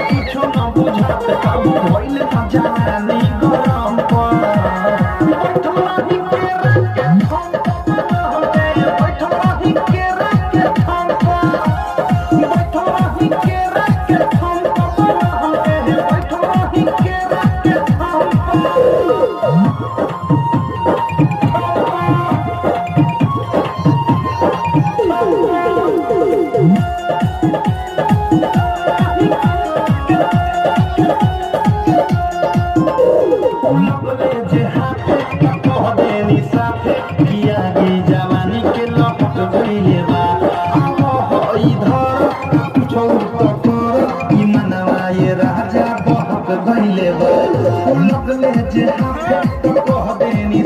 কিছু না বুঝাতে কাবু হইলে তা জানি গরম राजा बहुत गईले बा लगले जे